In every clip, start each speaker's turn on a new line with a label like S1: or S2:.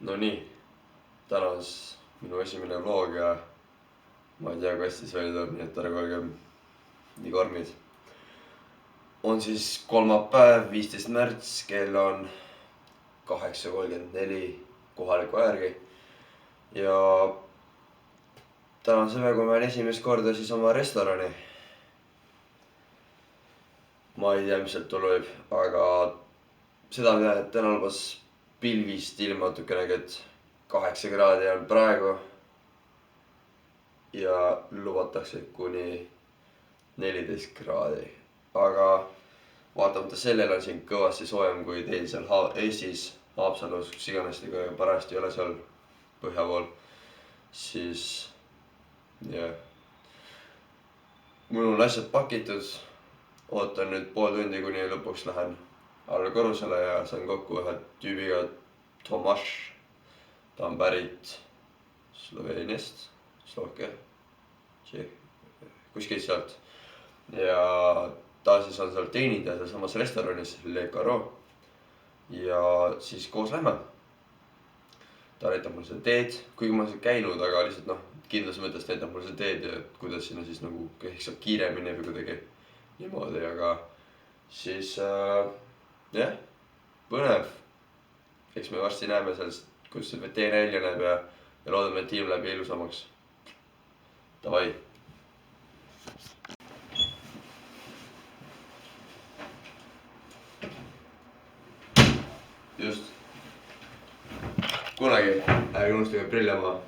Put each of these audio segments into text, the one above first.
S1: No nii, täna on minu esimene vlog ja ma ei tea, kui hästi see välja tuleb, nii et ärge olge nii karmid. On siis kolmapäev, 15. märts, kell on 8:34 kohaliku aja järgi. Ja täna on see päev, kui ma lähen esimest korda siis oma restorani. Ma ei tea, mis sealt tulla võib, aga seda ma tean, et täna lubas pilvist ilm natukenegi, et 8 kraadi on praegu ja lubatakse kuni 14 kraadi. Aga vaatamata sellele on siin kõvasti soojem kui teil seal Eestis, Haapsalus, kus iganes te parajasti ei ole seal põhja pool, siis jah. Mul on asjad pakitud, ootan nüüd pool tundi, kuni lõpuks lähen alla korrusele ja saan kokku ühe tüübiga, Tomaš. Ta on pärit Sloveeniast, Slovakkia, kuskilt sealt. Ja ta siis on seal teenindaja seal samas restoranis, Le Caro. Ja siis koos lähme. Ta näitab mulle seda teed, kuigi ma olen seal käinud, aga lihtsalt kindluse mõttes näitab mulle seda teed ja kuidas sinna siis nagu ehk saab kiiremini või kuidagi niimoodi, aga siis jah, põnev. Eks me varsti näeme sellest, kuidas see tee välja näeb ja loodame, et tiim läheb ilusamaks. Davai. Just. Kunagi ärge unustage prille maha.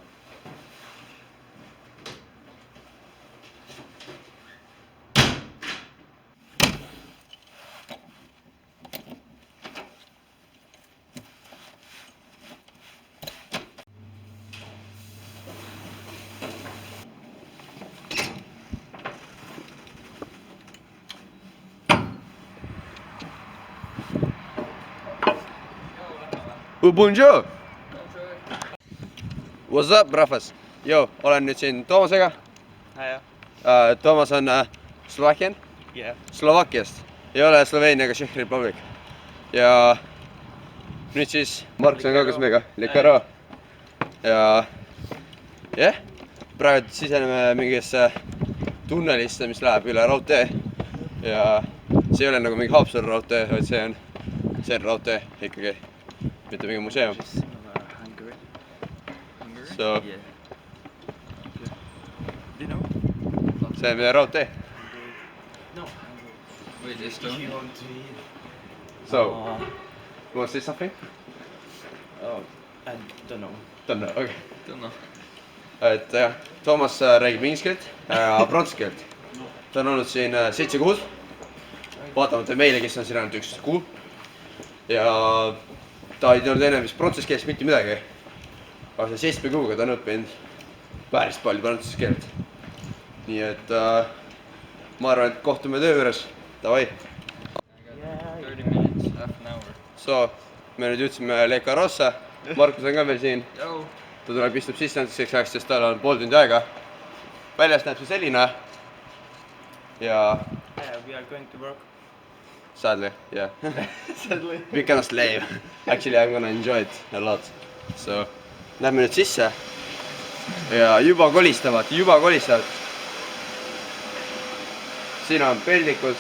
S1: Bonjour! What's up, rahvas? Joo, olen nüüd siin Toomasega. Toomas on Slovakkian? Slovakkiast. Ei ole Sloveenia ega Czech Republic. Ja nüüd siis Markus on ka koos meiega, Le Caro. Ja jah, praegu siseneme mingisse tunnelisse, mis läheb üle raudtee. Ja see ei ole nagu mingi Haapsalu raudtee, vaid see on raudtee ikkagi. Mitte mingi museum. So, see on meie raudtee. So, you want to say something?
S2: Oh, I don't know.
S1: Don't know, okay.
S2: Don't know.
S1: Et jah, Toomas räägib inglise keelt ja prantsuse keelt. Ta on olnud siin 7 kuud. Vaatamata meile, kes on siin ainult 11 kuu. Ja ta ei teinud enne vist prantsuse keelest mitte midagi. Aga see 7 kuuga ta on õppinud päris palju prantsuse keelt. Nii et ma arvan, et kohtume töö juures. Davai!
S2: 30 minutes, half an hour.
S1: So, me nüüd jõudsime Le Carosse. Markus on ka veel siin.
S2: Yo.
S1: Ta tuleb istub sisse näituseks ajaks, sest tal on pool tundi aega. Väljast näeb see selline. Ja
S2: Yeah, we are going to work.
S1: sadly, yeah.
S2: Sadly.
S1: We cannot slave. Actually, I'm gonna enjoy it a lot. So, lähme nüüd sisse. Ja juba kolistavad. Siin on peldikud.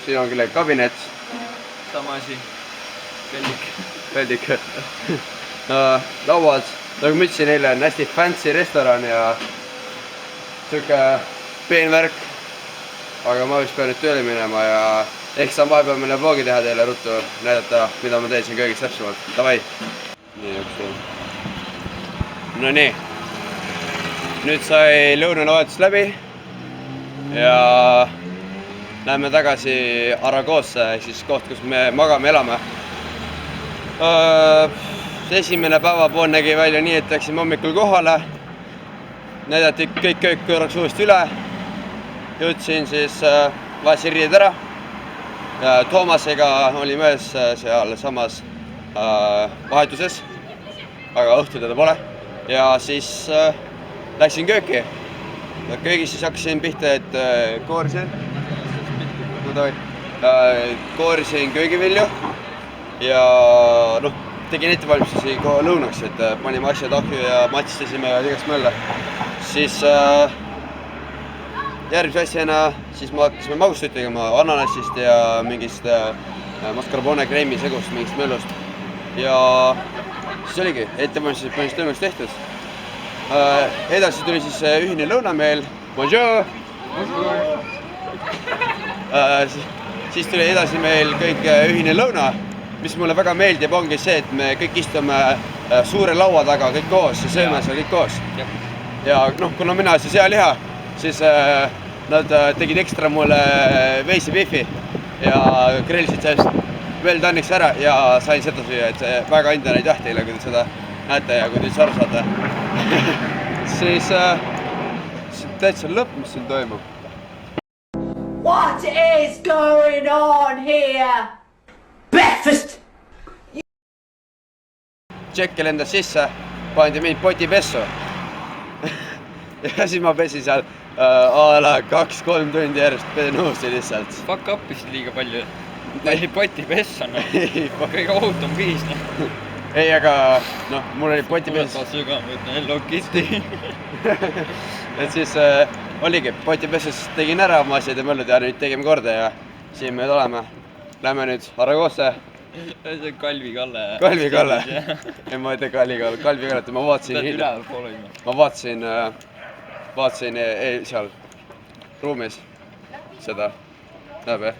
S1: Siin on küll kabinet.
S2: Sama asi.
S1: Peldik. Lauad. Nagu ma ütlesin, neile on hästi fancy restoran ja siuke peen värk. Aga ma vist pean nüüd tööle minema ja ehk saan vahepeal meile vlogi teha teile ruttu näidata, mida ma teen siin köögis täpsemalt. Davai! No nii. Nüüd sai lõunanavahetus läbi ja läheme tagasi Aragosse, siis koht, kus me magame, elame. Esimene päevapool nägi välja nii, et läksime hommikul kohale. Näidati kõik köök korraks uuesti üle. Jõudsin siis vahesin riided ära. Toomasega olime ühes seal samas vahetuses, aga õhtul teda pole. Ja siis läksin kööki. Köögis siis hakkasin pihta, et koorisin köögivilju ja
S3: tegin ettevalmistusi kohe lõunaks, et panime asjad ahju ja matsistasime ja igast mölla. Siis järgmise asjana siis me hakkasime magustuid tegema ananassist ja mingist mascarpone kreemi segust, mingist möllust. Ja siis oligi, ettevalmistused põhimõtteliselt lõunaks tehtud. Edasi tuli siis ühine lõuna meil. Bonjour! Siis tuli edasi meil kõik ühine lõuna, mis mulle väga meeldib, ongi see, et me kõik istume suure laua taga kõik koos ja sööme seal kõik koos. Ja noh, kuna mina söön sealiha, siis nad tegid ekstra mulle veisi bifi ja grillisid sellest well done'iks ära ja sain seda süüa, et väga hindan aitäh teile, kui te seda näete ja kui te aru saate. Siis täitsa lõpp, mis siin toimub.
S4: What is going on here? Breakfast!
S3: Tšekki lendas sisse, pandi mind potipessu. Ja siis ma pesin seal a la 2-3 tundi järjest nõusi lihtsalt.
S2: Fuck up vist liiga palju. Palju potipess on. Kõige ohutum viis.
S3: Ei, aga noh, mul oli potipess.
S2: Tuleb sügam, võtna Hello Kitty.
S3: Et siis oligi, potipessus tegin ära oma asjad ja möllud ja nüüd tegime korda ja siin me oleme. Lähme nüüd Aragosse.
S2: See on Kalvi Kalle.
S3: Kalvi Kalle. Ei, ma ei tea Kalvi Kallet, ma vaatasin.
S2: Pead üleval followima.
S3: Ma vaatasin seal ruumis seda. Näeb jah?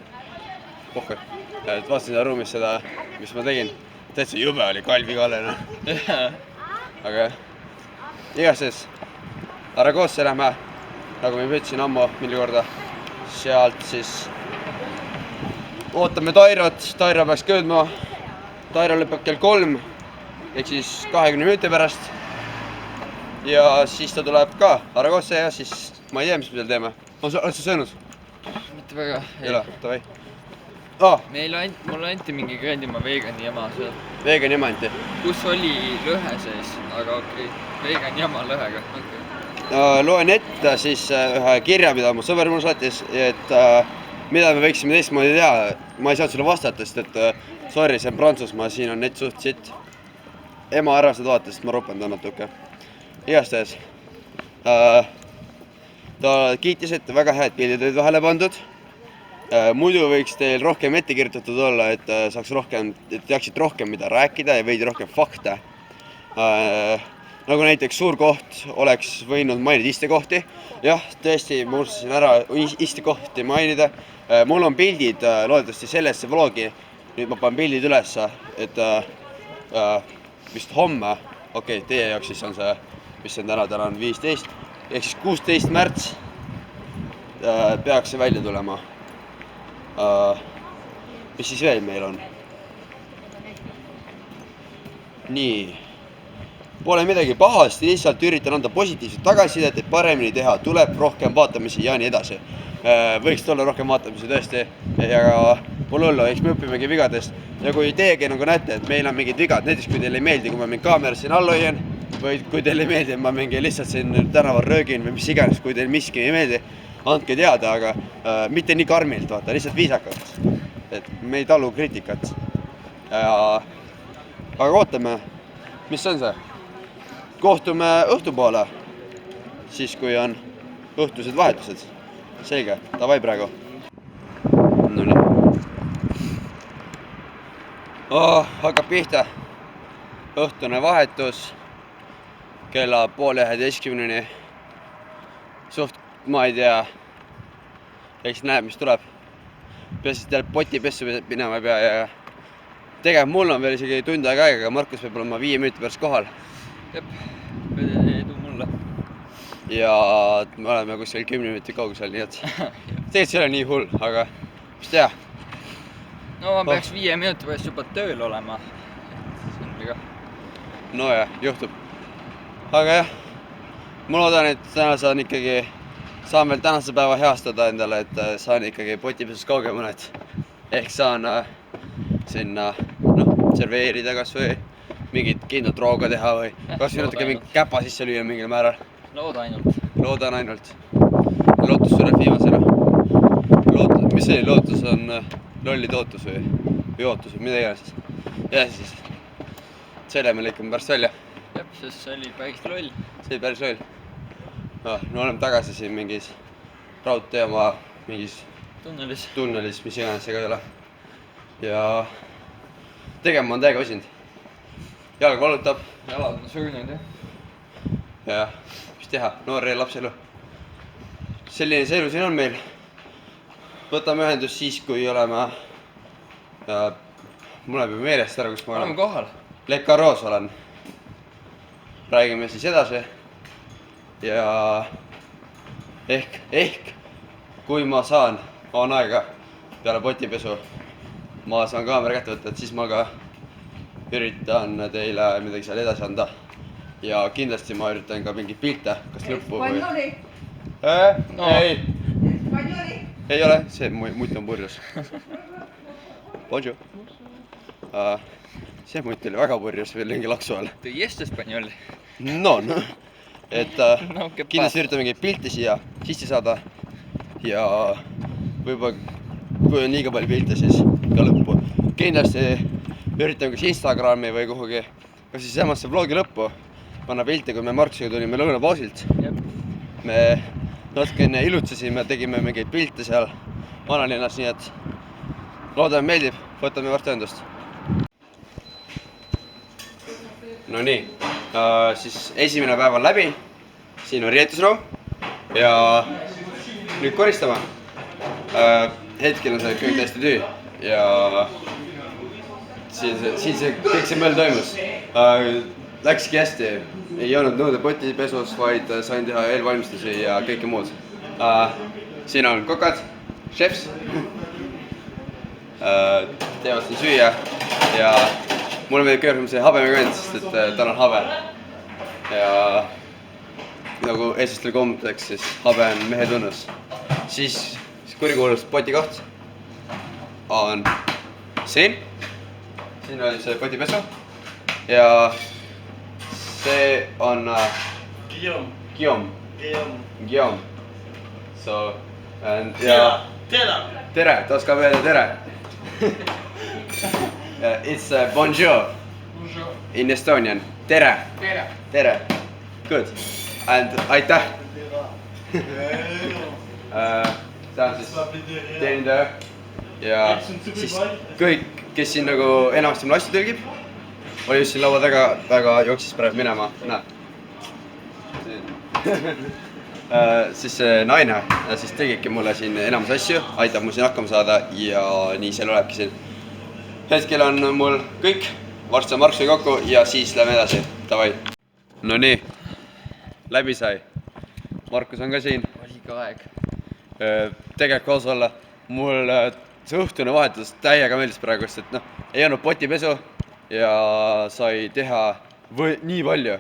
S3: Pohku. Vaatasin seal ruumis seda, mis ma tegin. Täitsa jube oli Kalvi Kalle. Aga jah. Igases Aragosse lähme, nagu ma ütlesin ammu mingi korda. Sealt siis ootame Tairot, Tairo peaks köödma. Tairo lõpeb kell 3, ehk siis 20 minuti pärast. Ja siis ta tuleb ka Aragosse ja siis ma ei tea, mis me seal teeme. Oled sa söönud?
S2: Mitte väga.
S3: Ei ole, davai.
S2: Mulle anti mingi kõendima veegani jama seal.
S3: Veegani jama anti?
S2: Kus oli lõhe sees, aga okei. Veegani jama lõhega.
S3: Loen ette siis ühe kirja, mida mu sõber mul saatis, et mida me võiksime teistmoodi teha. Ma ei saanud sulle vastata, sest et sorry, see on Prantsusmaa, siin on net suht sitt. Ema arvastad vaatas, et ma ropendan natuke. Igastahes. Ta kiitis, et väga head pildid olid vahele pandud. Muidu võiks teil rohkem ette kirjutatud olla, et saaks rohkem, et teaksid rohkem, mida rääkida ja veidi rohkem fakte. Nagu näiteks suur koht oleks võinud mainida istekohti. Jah, tõesti, ma unustasin ära istekohti mainida. Mul on pildid loodetavasti sellesse vlogi. Nüüd ma panen pildid ülesse, et vist homme, okei, teie jaoks siis on see, mis on täna on 15, ehk siis 16 märts peaks see välja tulema. Mis siis veel meil on? Nii. Pole midagi pahasti, lihtsalt üritan anda positiivset tagasisidet, et paremini teha, tuleb rohkem vaatamisi ja nii edasi. Võiks olla rohkem vaatamisi tõesti, ja pole hullu, eks me õpimegi vigadest. Ja kui teiegi nagu näete, et meil on mingid vigad, näiteks kui teile ei meeldi, kui ma mingi kaameras siin all hoian, või kui teile ei meeldi, et ma mingi lihtsalt siin tänaval röögin või mis iganes, kui teil miski ei meeldi, andke teada, aga mitte nii karmilt, vaata, lihtsalt viisakalt. Et me ei talu kriitikat. Aga ootame, mis on see? Kohtume õhtupoole, siis kui on õhtused vahetused. Selge, davai praegu. Nonii. Hakkab pihta. Õhtune vahetus. Kella 10:30. Suht, ma ei tea. Eks näeb, mis tuleb. Peaasi, et jälle potipessu minema ei pea ja tegelikult mul on veel isegi tund aega, aga Markus peab olema 5 minuti pärast kohal.
S2: Jep, edu mulle.
S3: Ja me oleme kuskil 10 minutit kaugusel, nii et tegelikult see ei ole nii hull, aga mis tea.
S2: No ma peaks 5 minuti pärast juba tööl olema.
S3: No jah, juhtub. Aga jah, ma loodan, et täna saan veel tänase päeva heastada endale, et saan ikkagi potipesust kaugemale, ehk saan sinna serveerida kas või mingit kindlat rooga teha või kas või natuke mingi käpa sisse lüüa mingil määral. Loodan ainult. Lootus sureb viimasena. Mis see lootus on lolli tootus või ootus või mida iganes. Ja siis selle me lõikame pärast välja.
S2: jah, sest see oli päris loll.
S3: See oli päris loll. No oleme tagasi siin mingis raudteemaa, mingis tunnelis, mis iganes ega ei ole. ja tegema on täiega väsinud. Jalg valutab.
S2: Jalad on surnud jah.
S3: Ja mis teha, noor lapselu. Selline see elu siin on meil. Võtame ühendust siis, kui oleme mul läheb ju meelest ära, kus ma
S2: oleme kohal.
S3: Le Carreau's olen. Räägime siis edasi. Ja ehk kui ma saan, on aega peale potipesu, ma saan kaamera kätte võtta, et siis ma ka üritan teile midagi seal edasi anda. Ja kindlasti ma üritan ka mingeid pilte, kas lõppu või... No. Ei ole, see mutt on purjus. Bonjour. See mutt oli väga purjus veel mingi laksu all.
S2: Tõi este español.
S3: No, et kindlasti üritan mingeid pilte siia sisse saada. Ja võib-olla kui on liiga palju pilte, siis ka lõppu. Kindlasti üritan kas Instagrami või kuhugi, kas siis samasse vlogi lõppu panna pilte, kui me Markusega tulime lõunapaasilt. Me natukene ilutsesime, tegime mingeid pilte seal vanalinnas, nii et loodame meeldib, võtame varsti ühendust. No nii, siis esimene päev on läbi, siin on riietusruu ja nüüd koristame. Hetkel on see kõik täiesti tüü ja siin see kõik see möll toimus. Läkski hästi, ei olnud nõude potipesus, vaid sain teha eelvalmistusi ja kõike muud. Siin on kokad, chefs, teevad siin süüa ja mulle meeldib kõrgem see habemega vend, sest et tal on habe. Ja nagu eestlastel kombeks, siis habe on mehe tunnus. Siis kurikuulus potikoht on siin. Siin oli see potipesu ja see on Guillaume. So, ja tere, ta oskab öelda tere. It's bonjour in Estonian. Tere. Good. And aitäh. See on siis teenindaja ja siis kõik, kes siin nagu enamasti mul asju tõlgib, oli just siin laua taga, väga jooksis praegu minema, näe. Siis see naine siis tegibki mulle siin enamus asju, aitab mul siin hakkama saada ja nii seal olebki siin. Hetkel on mul kõik, varsti on Markusega kokku ja siis lähme edasi, davai. No nii, läbi sai. Markus on ka siin.
S2: Oli ka aeg.
S3: Tegelikult koos olla. Mul see õhtune vahetus täiega meeldis praegu, sest et ei olnud potipesu ja sai teha nii palju.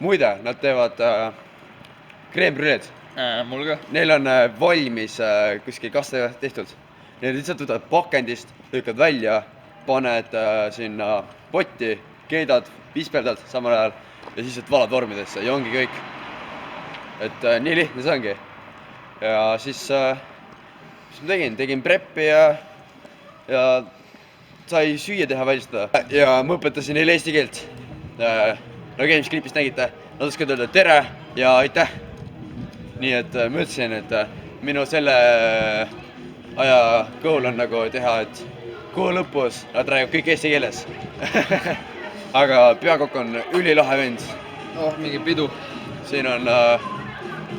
S3: Muide, nad teevad kreembrüleed.
S2: Mul ka.
S3: Neil on valmis kuskil kastega tehtud. Need lihtsalt võtavad pakendist, lükkad välja, paned sinna potti, keedad, visperdad samal ajal ja siis valad vormidesse ja ongi kõik. Et nii lihtne see ongi. Ja siis, mis ma tegin preppi ja sai süüa teha välistada. Ja ma õpetasin neile eesti keelt. No Games-klipist nägite, nad oskavad öelda tere ja aitäh. Nii et ma ütlesin, et minu selle aja goal on nagu teha, et kuu lõpus nad räägivad kõik eesti keeles. Aga peakokk on ülilahe vend.
S2: Mingi pidu.
S3: Siin on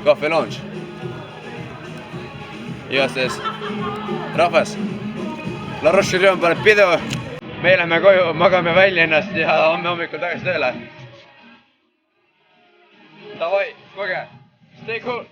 S3: Cafe Lounge. Igastahes rahvas. La Roche-Lyon paneb pidu. Me lähme koju, magame välja ennast ja homme hommikul tagasi tööle. Davai, koge. Stay cool.